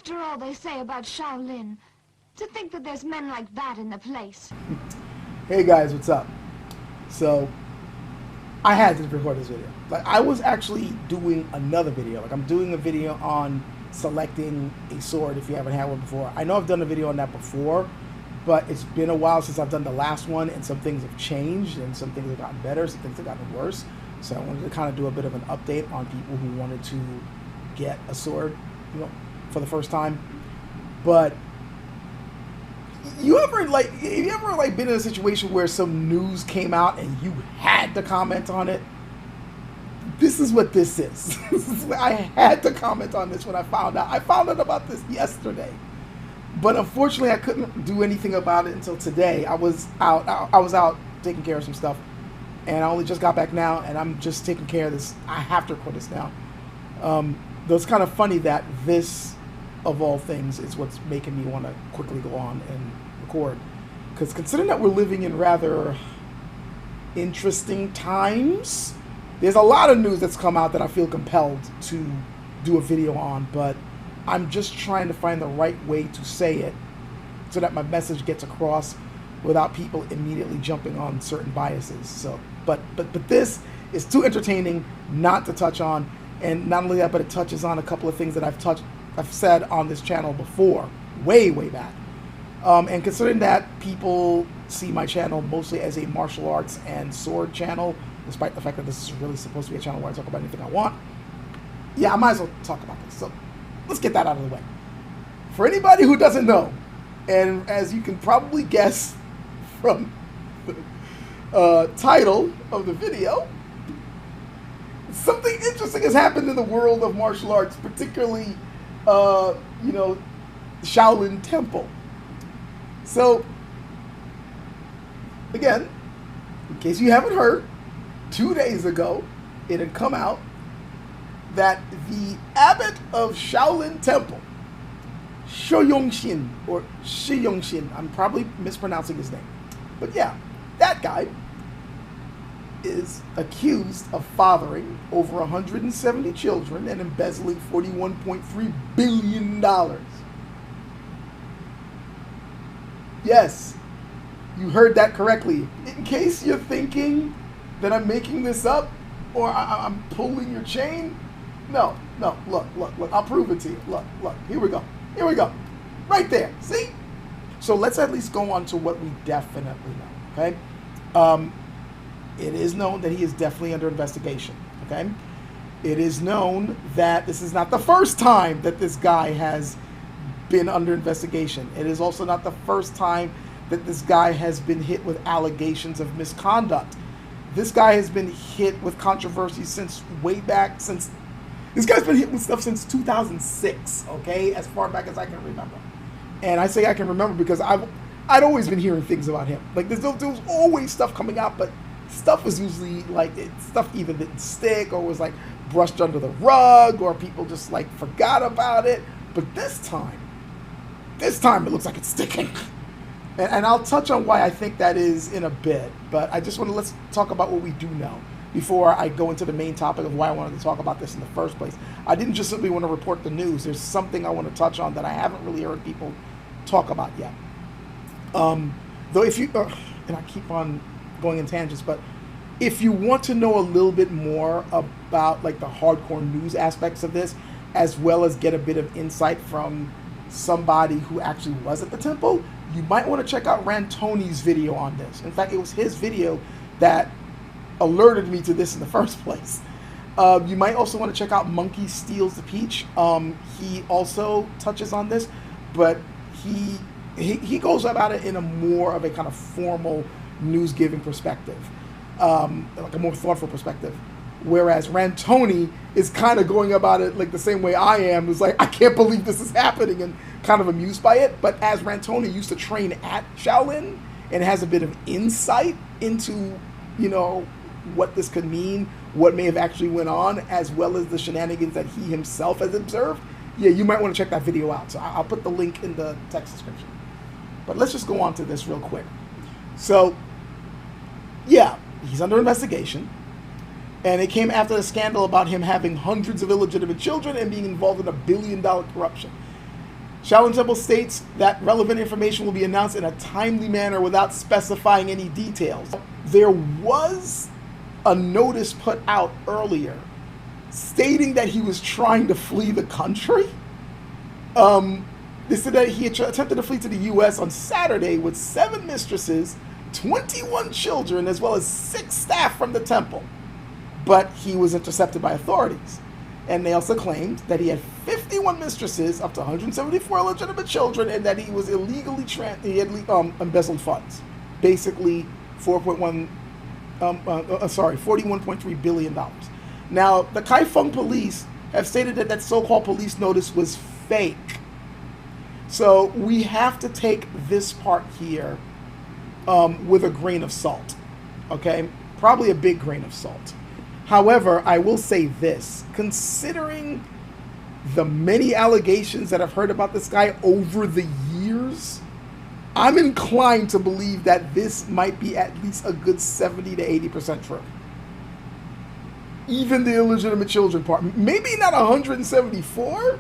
After all they say about Shaolin, to think that there's men like that in the place. Hey guys, what's up? So, I had to record this video. Like, I was actually doing another video. Like, I'm doing a video on selecting a sword if you haven't had one before. I know I've done a video on that before, but it's been a while since I've done the last one, and some things have changed, and some things have gotten better, some things have gotten worse. So I wanted to kind of do a bit of an update on people who wanted to get a sword, you know, for the first time. But have you ever been in a situation where some news came out and you had to comment on it? This is what this is. I had to comment on this when I found out. I found out about this yesterday, but unfortunately I couldn't do anything about it until today. I was out taking care of some stuff, and I only just got back now, and I'm just taking care of this. I have to record this now. Though it's kind of funny that this, of all things, is what's making me want to quickly go on and record. Because considering that we're living in rather interesting times, there's a lot of news that's come out that I feel compelled to do a video on, but I'm just trying to find the right way to say it so that my message gets across without people immediately jumping on certain biases. So, but this is too entertaining not to touch on. And not only that, but it touches on a couple of things that I've said on this channel before, way back. And considering that people see my channel mostly as a martial arts and sword channel, despite the fact that this is really supposed to be a channel where I talk about anything I want, yeah, I might as well talk about this. So let's get that out of the way. For anybody who doesn't know, and as you can probably guess from the title of the video, something interesting has happened in the world of martial arts, particularly, Shaolin Temple. So, again, in case you haven't heard, 2 days ago, it had come out that the Abbot of Shaolin Temple, Shi Yongxin, or Shi Yongxin, I'm probably mispronouncing his name, but yeah, that guy is accused of fathering over 170 children and embezzling $41.3 billion. Yes, you heard that correctly. In case you're thinking that I'm making this up or I'm pulling your chain, no, look, I'll prove it to you. Look, here we go. Right there, see? So let's at least go on to what we definitely know, okay? It is known that he is definitely under investigation, okay? It is known that this is not the first time that this guy has been under investigation. It is also not the first time that this guy has been hit with allegations of misconduct. This guy has been hit with controversy since this guy's been hit with stuff since 2006, okay? As far back as I can remember. And I say I can remember because I'd always been hearing things about him. Like, there was always stuff coming out, but stuff was usually like, stuff either didn't stick or was like brushed under the rug or people just like forgot about it. But this time it looks like it's sticking. And I'll touch on why I think that is in a bit. But I just let's talk about what we do know before I go into the main topic of why I wanted to talk about this in the first place. I didn't just simply want to report the news. There's something I want to touch on that I haven't really heard people talk about yet. Though if you, and I keep on going in tangents, but if you want to know a little bit more about like the hardcore news aspects of this, as well as get a bit of insight from somebody who actually was at the temple, you might want to check out Rantoni's video on this. In fact, it was his video that alerted me to this in the first place. You might also want to check out Monkey Steals the Peach. He also touches on this, but he goes about it in a more of a kind of formal news-giving perspective, like a more thoughtful perspective. Whereas Rantoni is kind of going about it like the same way I am. It's like, I can't believe this is happening, and kind of amused by it. But as Rantoni used to train at Shaolin and has a bit of insight into, what this could mean, what may have actually went on, as well as the shenanigans that he himself has observed, yeah, you might want to check that video out. So I'll put the link in the text description. But let's just go on to this real quick. So, yeah, he's under investigation. And it came after the scandal about him having hundreds of illegitimate children and being involved in $1 billion corruption. Shaolin Temple states that relevant information will be announced in a timely manner without specifying any details. There was a notice put out earlier stating that he was trying to flee the country. They said that he attempted to flee to the U.S. on Saturday with 7 mistresses, 21 children, as well as 6 staff from the temple. But he was intercepted by authorities. And they also claimed that he had 51 mistresses, up to 174 illegitimate children, and that he was illegally embezzled funds. Basically, $41.3 billion. Now, the Kaifeng police have stated that that so-called police notice was fake. So we have to take this part here with a grain of salt, okay? Probably a big grain of salt. However, I will say this, considering the many allegations that I've heard about this guy over the years, I'm inclined to believe that this might be at least a good 70 to 80% true. Even the illegitimate children part. Maybe not 174,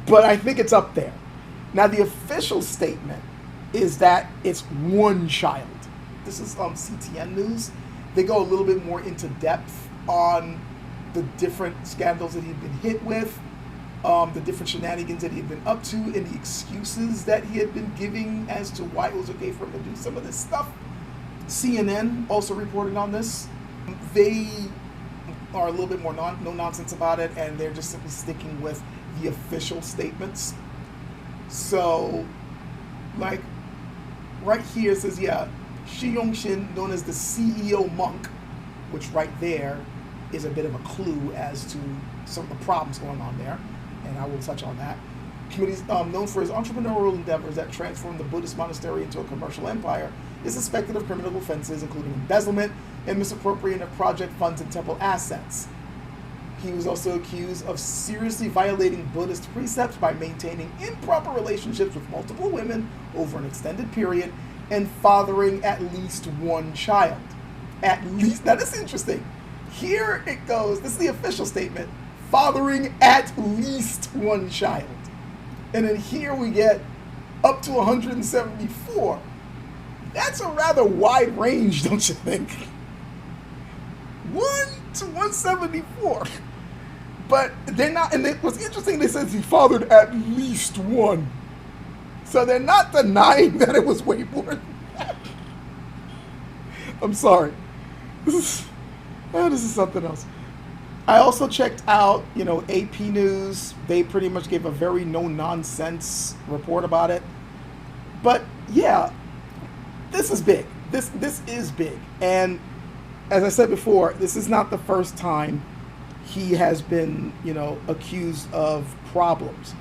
but I think it's up there. Now, the official statement is that it's 1 child. This is CTN News. They go a little bit more into depth on the different scandals that he'd been hit with, the different shenanigans that he had been up to, and the excuses that he had been giving as to why it was okay for him to do some of this stuff. CNN also reported on this. They are a little bit more no nonsense about it, and they're just simply sticking with the official statements. So, like, right here it says, yeah, Shi Yongxin, known as the CEO monk, which right there is a bit of a clue as to some of the problems going on there, and I will touch on that. He's known for his entrepreneurial endeavors that transformed the Buddhist monastery into a commercial empire, is suspected of criminal offenses, including embezzlement and misappropriation of project funds and temple assets. He was also accused of seriously violating Buddhist precepts by maintaining improper relationships with multiple women over an extended period and fathering at least 1 child. At least, now this is interesting. Here it goes, this is the official statement, fathering at least 1 child. And then here we get up to 174. That's a rather wide range, don't you think? 1 to 174. But they're not, and what's interesting, they said he fathered at least 1. So they're not denying that it was way more than that. I'm sorry. This is something else. I also checked out, AP News. They pretty much gave a very no-nonsense report about it. But yeah, this is big. This is big. And as I said before, this is not the first time he has been, accused of problems.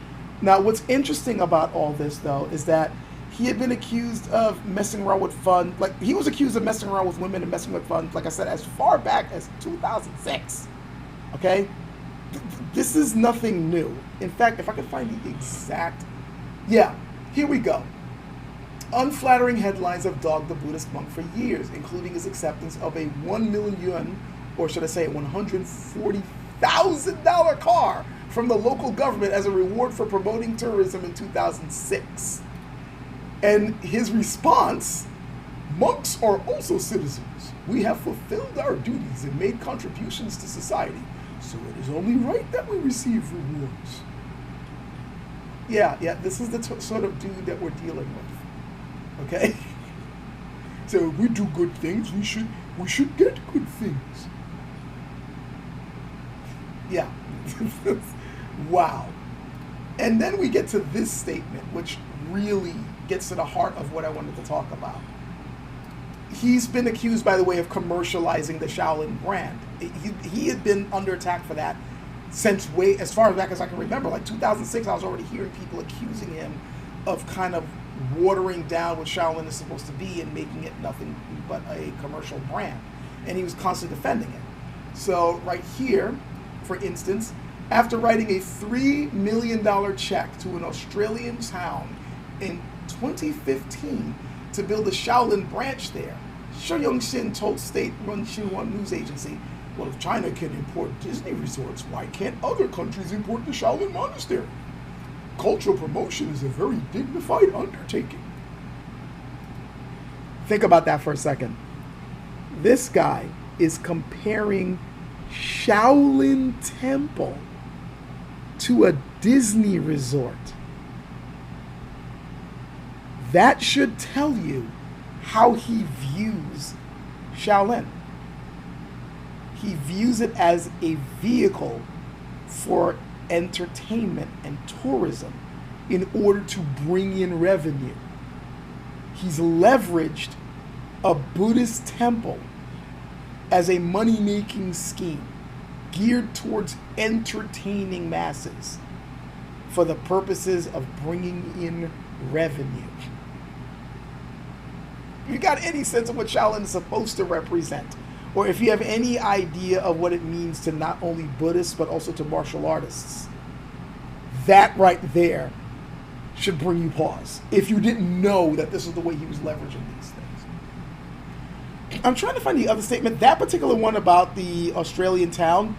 Now, what's interesting about all this, though, is that he had been accused of messing around with funds. Like, he was accused of messing around with women and messing with funds, like I said, as far back as 2006. Okay? This is nothing new. In fact, if I could find the exact... Yeah, here we go. Unflattering headlines have dogged the Buddhist monk for years, including his acceptance of a 1 million yuan, or should I say $140,000 car from the local government as a reward for promoting tourism in 2006. And his response, monks are also citizens. We have fulfilled our duties and made contributions to society, so it is only right that we receive rewards. Yeah, this is the sort of dude that we're dealing with. Okay? So if we do good things, we should get good things. Yeah. Wow. And then we get to this statement, which really gets to the heart of what I wanted to talk about. He's been accused, by the way, of commercializing the Shaolin brand. He had been under attack for that since way, as far back as I can remember, like 2006, I was already hearing people accusing him of kind of watering down what Shaolin is supposed to be and making it nothing but a commercial brand. And he was constantly defending it. So right here, for instance, after writing a $3 million check to an Australian town in 2015 to build a Shaolin branch there, Shi Yongxin told state-run Xinhua news agency, well, if China can import Disney resorts, why can't other countries import the Shaolin monastery? cultural promotion is a very dignified undertaking. Think about that for a second. This guy is comparing Shaolin Temple to a Disney resort. That should tell you how he views Shaolin. He views it as a vehicle for entertainment and tourism in order to bring in revenue. He's leveraged a Buddhist temple as a money-making scheme geared towards entertaining masses for the purposes of bringing in revenue. If you got any sense of what Shaolin is supposed to represent, or if you have any idea of what it means to not only Buddhists but also to martial artists, that right there should bring you pause. If you didn't know that this is the way he was leveraging these things. I'm trying to find the other statement. That particular one about the Australian town,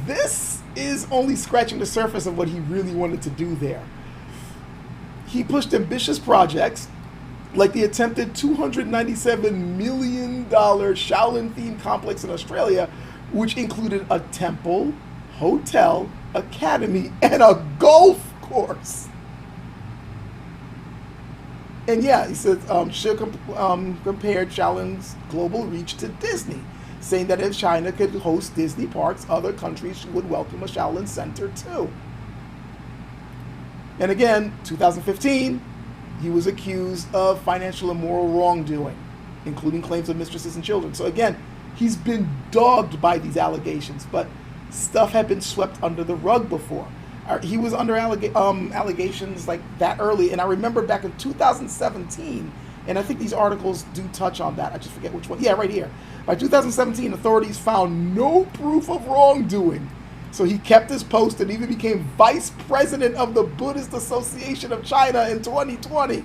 this is only scratching the surface of what he really wanted to do there. He pushed ambitious projects like the attempted $297 million Shaolin-themed complex in Australia, which included a temple, hotel, academy, and a golf course. And yeah, he said Shi compared Shaolin's global reach to Disney, saying that if China could host Disney parks, other countries would welcome a Shaolin center too. And again, 2015, he was accused of financial and moral wrongdoing, including claims of mistresses and children. So again, he's been dogged by these allegations, but stuff had been swept under the rug before. He was under allegations like that early, and I remember back in 2017, and I think these articles do touch on that. I just forget which one. Yeah, right here. By 2017, authorities found no proof of wrongdoing. So he kept his post and even became vice president of the Buddhist Association of China in 2020.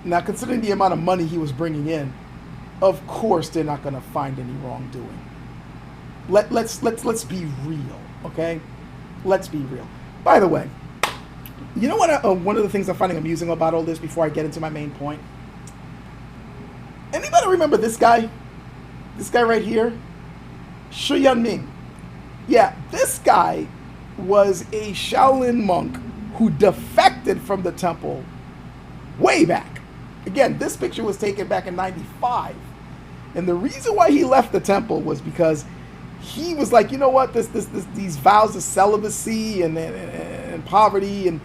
Now, considering the amount of money he was bringing in, of course they're not going to find any wrongdoing. Let's be real, okay? Let's be real. By the way, you know what? One of the things I'm finding amusing about all this before I get into my main point. Anybody remember this guy? This guy right here, Shi Yongxin. Yeah, this guy was a Shaolin monk who defected from the temple way back. Again, this picture was taken back in '95. And the reason why he left the temple was because he was like, you know what, these vows of celibacy and poverty and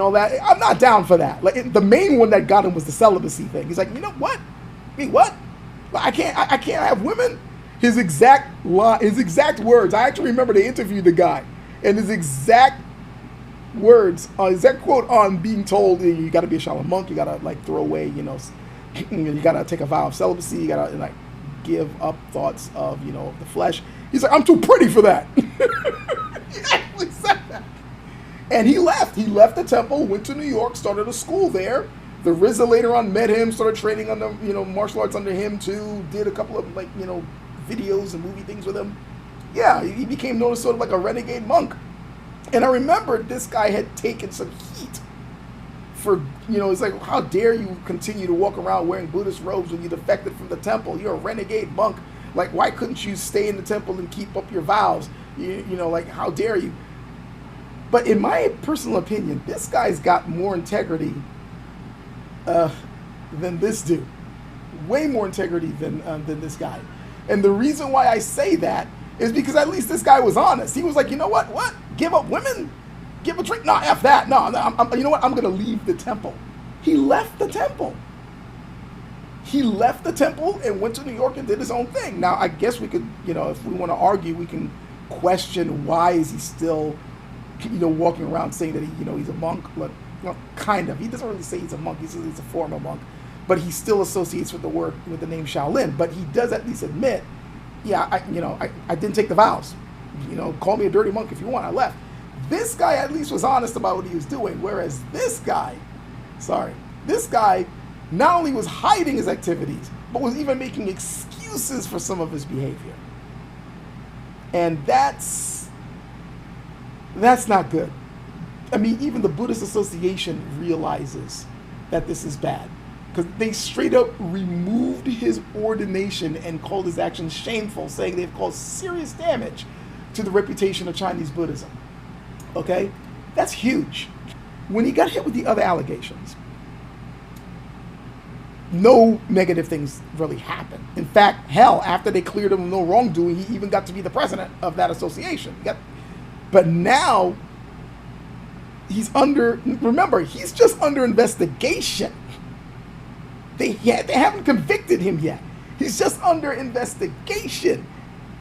all that, I'm not down for that. Like the main one that got him was the celibacy thing. He's like, you know what? Me what? I can't have women. His exact words. I actually remember they interviewed the guy, and his exact words, exact quote on being told, you got to be a Shaolin monk. You got to like throw away, you got to take a vow of celibacy. You got to like give up thoughts of, the flesh. He's like, I'm too pretty for that. He actually said that. And he left. He left the temple, went to New York, started a school there. The RZA later on met him, started training on the, martial arts under him too. Did a couple of videos and movie things with him. Yeah, he became known as sort of like a renegade monk. And I remember this guy had taken some heat for, it's like, how dare you continue to walk around wearing Buddhist robes when you defected from the temple? You're a renegade monk. Like, why couldn't you stay in the temple and keep up your vows? Like, how dare you? But in my personal opinion, this guy's got more integrity than this dude. Way more integrity than this guy. And the reason why I say that is because at least this guy was honest. He was like, you know what? What? Give up women? Give a drink? No, F that. No, you know what? I'm going to leave the temple. He left the temple. He left the temple and went to New York and did his own thing. Now, I guess we could, if we want to argue, we can question why is he still, walking around saying that he's a monk. But, kind of. He doesn't really say he's a monk. He says he's a former monk. But he still associates with the name Shaolin. But he does at least admit, yeah, I didn't take the vows. Call me a dirty monk if you want. I left. This guy at least was honest about what he was doing. Whereas this guy not only was hiding his activities, but was even making excuses for some of his behavior. And that's That's not good. I mean, even the Buddhist Association realizes that this is bad because they straight up removed his ordination and called his actions shameful, saying they've caused serious damage to the reputation of Chinese Buddhism. Okay? That's huge. When he got hit with the other allegations, no negative things really happened. In fact, hell, after they cleared him of no wrongdoing, he even got to be the president of that association. But now, remember, he's just under investigation. They haven't convicted him yet. He's just under investigation.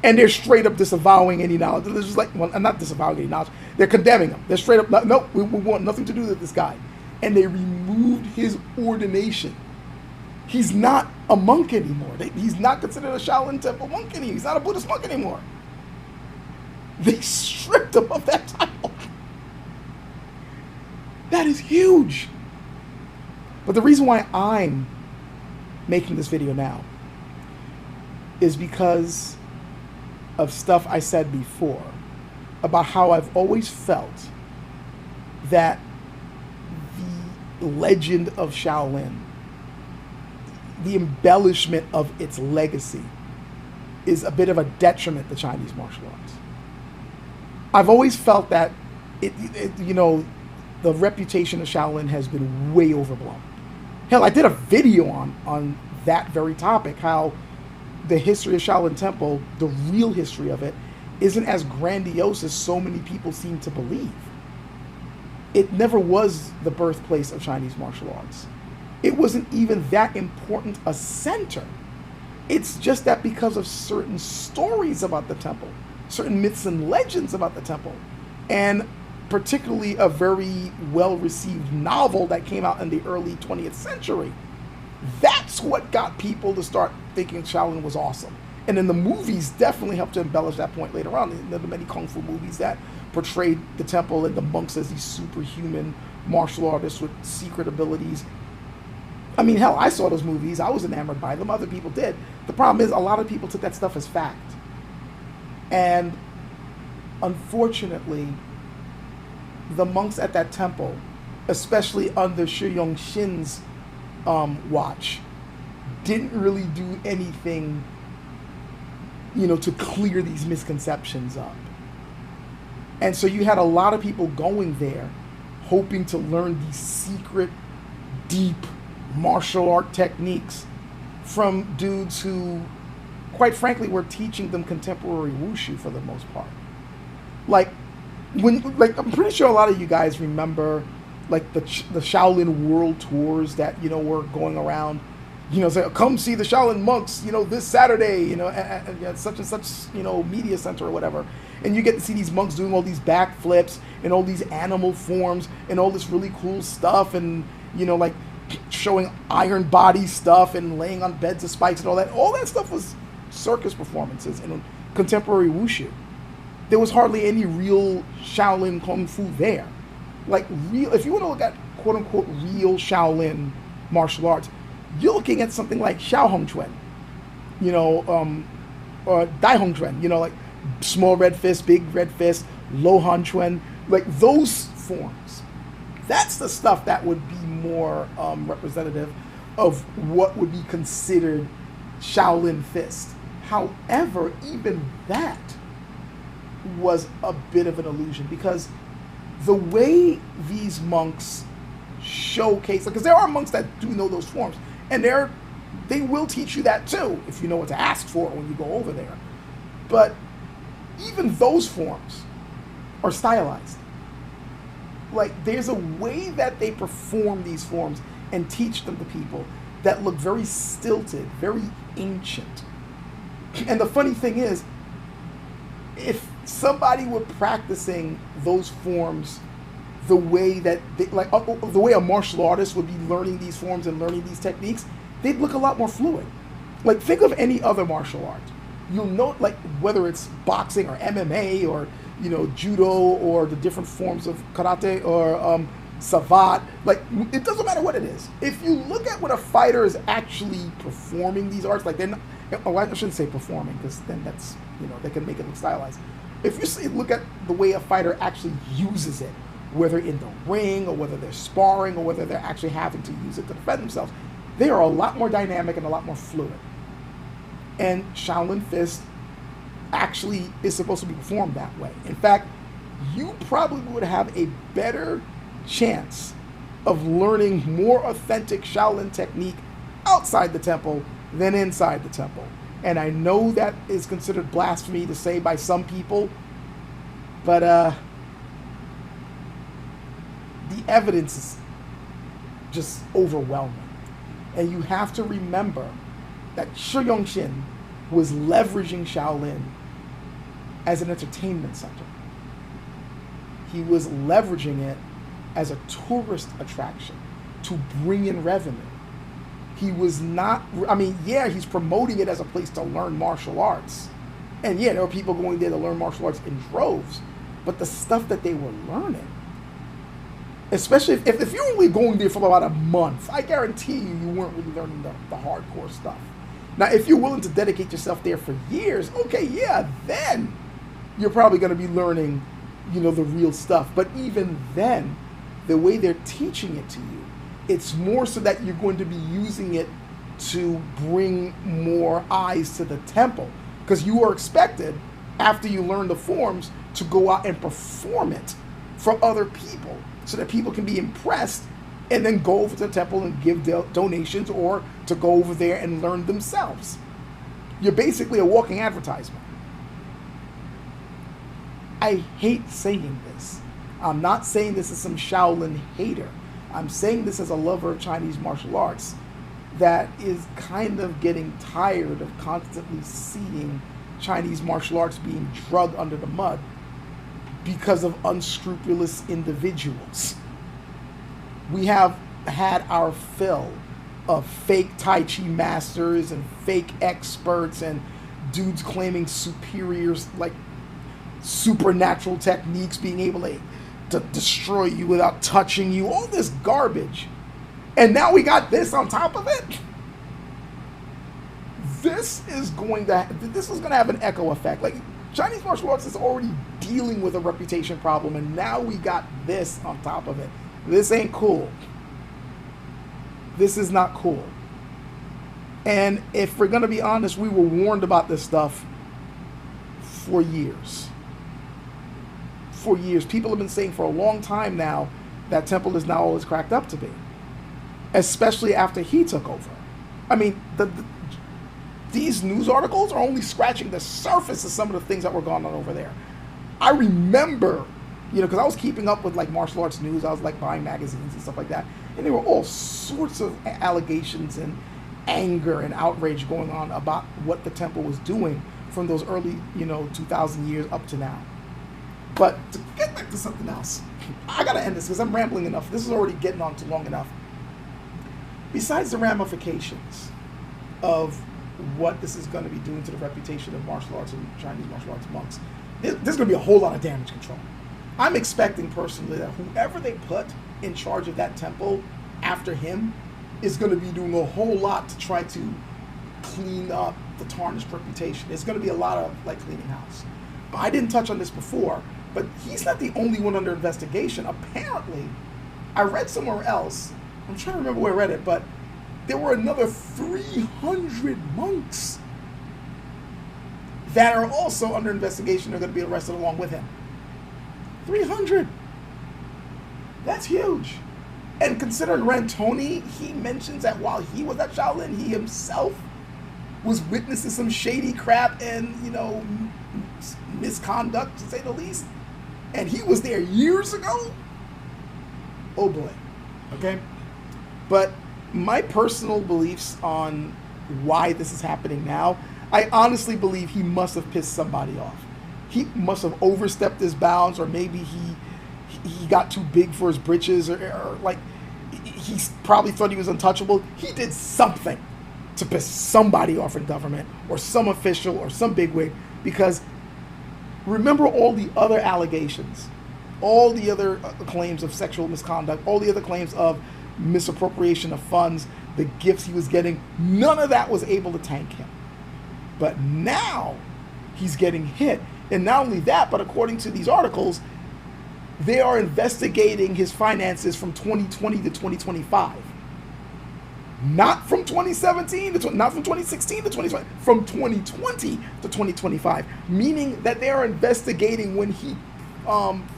And they're straight up disavowing any knowledge. They're just like, well, not disavowing any knowledge. They're condemning him. They're straight up, no, we want nothing to do with this guy. And they removed his ordination. He's not a monk anymore. He's not considered a Shaolin Temple monk anymore. He's not a Buddhist monk anymore. They stripped him of that title. That is huge. But the reason why I'm making this video now is because of stuff I said before about how I've always felt that the legend of Shaolin, the embellishment of its legacy, is a bit of a detriment to Chinese martial arts. I've always felt that the reputation of Shaolin has been way overblown. Hell, I did a video on that very topic, how the history of Shaolin Temple, the real history of it, isn't as grandiose as so many people seem to believe. It never was the birthplace of Chinese martial arts. It wasn't even that important a center. It's just that because of certain stories about the temple, certain myths and legends about the temple, and particularly a very well-received novel that came out in the early 20th century, that's what got people to start thinking Shaolin was awesome. And then the movies definitely helped to embellish that point later on. The many kung fu movies that portrayed the temple and the monks as these superhuman martial artists with secret abilities. I mean, hell, I saw those movies. I was enamored by them. Other people did. The problem is a lot of people took that stuff as fact. And unfortunately, the monks at that temple, especially under Shi Yongxin's watch, didn't really do anything, to clear these misconceptions up. And so you had a lot of people going there hoping to learn these secret, deep martial art techniques from dudes who, quite frankly, were teaching them contemporary wushu for the most part. I'm pretty sure a lot of you guys remember, the Shaolin World Tours that were going around, say, come see the Shaolin monks, this Saturday, at such and such, media center or whatever, and you get to see these monks doing all these backflips and all these animal forms and all this really cool stuff, and showing iron body stuff and laying on beds of spikes and all that. All that stuff was circus performances and contemporary wushu. There was hardly any real Shaolin Kung Fu there. If you want to look at quote-unquote real Shaolin martial arts, you're looking at something like Xiao Hong Quan, or Dai Hong Quan, small red fist, big red fist, Lo Han Quan, those forms. That's the stuff that would be more representative of what would be considered Shaolin fist. However, even that was a bit of an illusion, because the way these monks showcase, because there are monks that do know those forms, and they will teach you that too if you know what to ask for when you go over there. But even those forms are stylized. There's a way that they perform these forms and teach them to people that look very stilted, very ancient. And the funny thing is, if somebody were practicing those forms the way that the way a martial artist would be learning these forms and learning these techniques, they'd look a lot more fluid. Think of any other martial art. You'll know, whether it's boxing or MMA or judo or the different forms of karate or savat, it doesn't matter what it is. If you look at when a fighter is actually performing these arts, they're not, I shouldn't say performing, because then that's, they can make it look stylized. If you look at the way a fighter actually uses it, whether in the ring or whether they're sparring or whether they're actually having to use it to defend themselves, they are a lot more dynamic and a lot more fluid. And Shaolin Fist actually is supposed to be performed that way. In fact, you probably would have a better chance of learning more authentic Shaolin technique outside the temple than inside the temple. And I know that is considered blasphemy to say by some people, but the evidence is just overwhelming. And you have to remember that Shi Yongxin was leveraging Shaolin as an entertainment center. He was leveraging it as a tourist attraction to bring in revenue. He was not, I mean, yeah, he's promoting it as a place to learn martial arts. And yeah, there were people going there to learn martial arts in droves. But the stuff that they were learning, especially if you're only going there for about a month, I guarantee you weren't really learning the hardcore stuff. Now, if you're willing to dedicate yourself there for years, okay, yeah, then you're probably going to be learning, the real stuff. But even then, the way they're teaching it to you, it's more so that you're going to be using it to bring more eyes to the temple. Because you are expected, after you learn the forms, to go out and perform it for other people so that people can be impressed and then go over to the temple and give donations or to go over there and learn themselves. You're basically a walking advertisement. I hate saying this. I'm not saying this as some Shaolin hater. I'm saying this as a lover of Chinese martial arts that is kind of getting tired of constantly seeing Chinese martial arts being dragged under the mud because of unscrupulous individuals. We have had our fill of fake Tai Chi masters and fake experts and dudes claiming superiors, like supernatural techniques, being able to destroy you without touching you, all this garbage. And now we got this on top of it. This is going to have an echo effect. Like, Chinese martial arts is already dealing with a reputation problem, and now we got this on top of it. This ain't cool. This is not cool. And if we're going to be honest, we were warned about this stuff for years. For years. People have been saying for a long time now that temple is not all it's cracked up to be. Especially after he took over. I mean, these news articles are only scratching the surface of some of the things that were going on over there. I remember, because I was keeping up with like martial arts news. I was like buying magazines and stuff like that. And there were all sorts of allegations and anger and outrage going on about what the temple was doing from those early, 2000 years up to now. But to get back to something else, I got to end this because I'm rambling enough. This is already getting on to long enough. Besides the ramifications of what this is going to be doing to the reputation of martial arts and Chinese martial arts monks, there's going to be a whole lot of damage control. I'm expecting personally that whoever they put in charge of that temple after him is going to be doing a whole lot to try to clean up the tarnished reputation. There's going to be a lot of like cleaning house. But I didn't touch on this before, but he's not the only one under investigation. Apparently, I read somewhere else, I'm trying to remember where I read it, but there were another 300 monks that are also under investigation. They're going to be arrested along with him. 300. That's huge. And considering Rantoni, he mentions that while he was at Shaolin, he himself was witnessing some shady crap and, misconduct, to say the least. And he was there years ago. Oh boy. Okay? But my personal beliefs on why this is happening now, I honestly believe he must have pissed somebody off. He must have overstepped his bounds, or maybe he got too big for his britches, or like he probably thought he was untouchable. He did something to piss somebody off in government, or some official, or some bigwig, because remember all the other allegations, all the other claims of sexual misconduct, all the other claims of misappropriation of funds, the gifts he was getting, none of that was able to tank him. But now he's getting hit, And not only that, but according to these articles, they are investigating his finances from 2020 to 2025. Not from 2017 to not from 2016 to 2020, from 2020 to 2025, meaning that they are investigating when he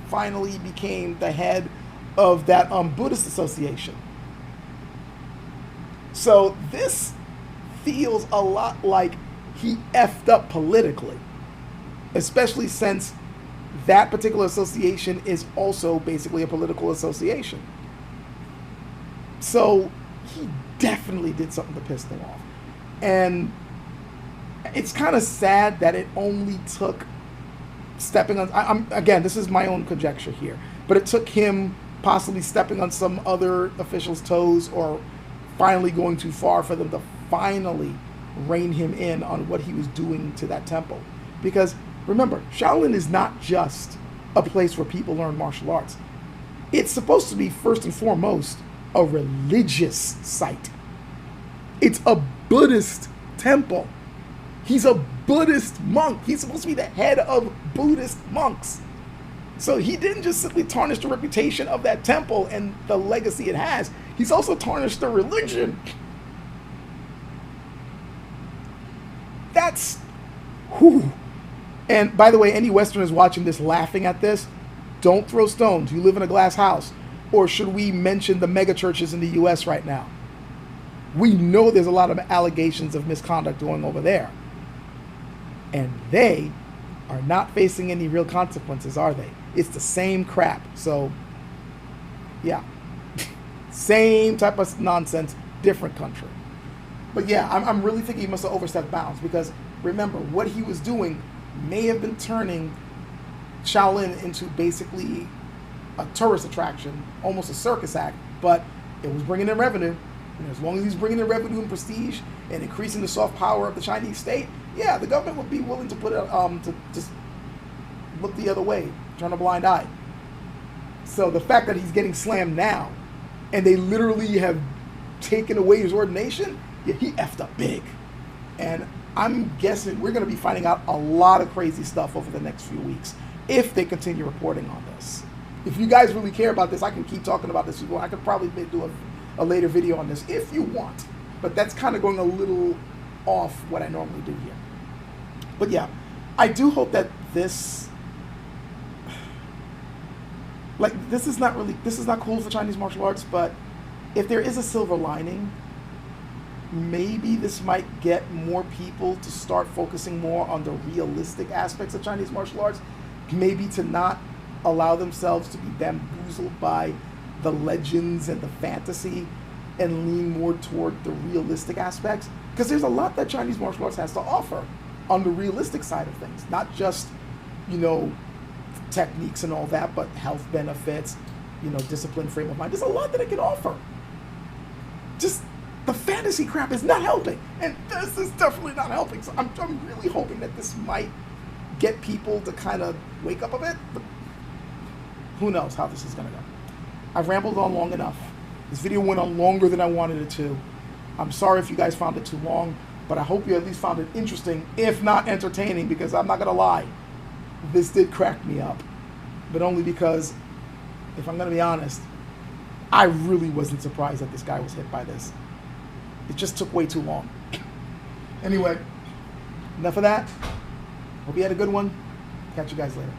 finally became the head of that Buddhist association. So this feels a lot like he effed up politically, especially since that particular association is also basically a political association. So he definitely did something to piss them off. And it's kind of sad that it only took stepping on, again, this is my own conjecture here, but it took him possibly stepping on some other officials' toes or finally going too far for them to finally rein him in on what he was doing to that temple. Because remember, Shaolin is not just a place where people learn martial arts. It's supposed to be, first and foremost, a religious site. It's a Buddhist temple. He's a Buddhist monk. He's supposed to be the head of Buddhist monks. So he didn't just simply tarnish the reputation of that temple and the legacy it has. He's also tarnished the religion. That's, whew. And by the way, any Westerners watching this laughing at this, don't throw stones. You live in a glass house. Or should we mention the mega churches in the U.S. right now? We know there's a lot of allegations of misconduct going over there. And they are not facing any real consequences, are they? It's the same crap. So, yeah. Same type of nonsense, different country. But yeah, I'm really thinking he must have overstepped bounds, because remember, what he was doing may have been turning Shaolin into basically a tourist attraction, almost a circus act, but it was bringing in revenue. And as long as he's bringing in revenue and prestige and increasing the soft power of the Chinese state, yeah, the government would be willing to put it, to just look the other way, turn a blind eye. So the fact that he's getting slammed now, and they literally have taken away his ordination, yeah, he effed up big. And I'm guessing we're going to be finding out a lot of crazy stuff over the next few weeks if they continue reporting on this. If you guys really care about this, I can keep talking about this. I could probably do a later video on this if you want. But that's kind of going a little off what I normally do here. But yeah, I do hope that this is not cool for Chinese martial arts, but if there is a silver lining, maybe this might get more people to start focusing more on the realistic aspects of Chinese martial arts, maybe to not allow themselves to be bamboozled by the legends and the fantasy and lean more toward the realistic aspects, because there's a lot that Chinese martial arts has to offer on the realistic side of things, not just, techniques and all that, but health benefits, discipline, frame of mind. There's a lot that it can offer. Just the fantasy crap is not helping, and this is definitely not helping. So I'm really hoping that this might get people to kind of wake up a bit, but who knows how this is going to go. I've rambled on long enough. This video went on longer than I wanted it to. I'm sorry if you guys found it too long, but I hope you at least found it interesting, if not entertaining, because I'm not going to lie, this did crack me up. But only because, if I'm going to be honest, I really wasn't surprised that this guy was hit by this. It just took way too long. Anyway, enough of that. Hope you had a good one. Catch you guys later.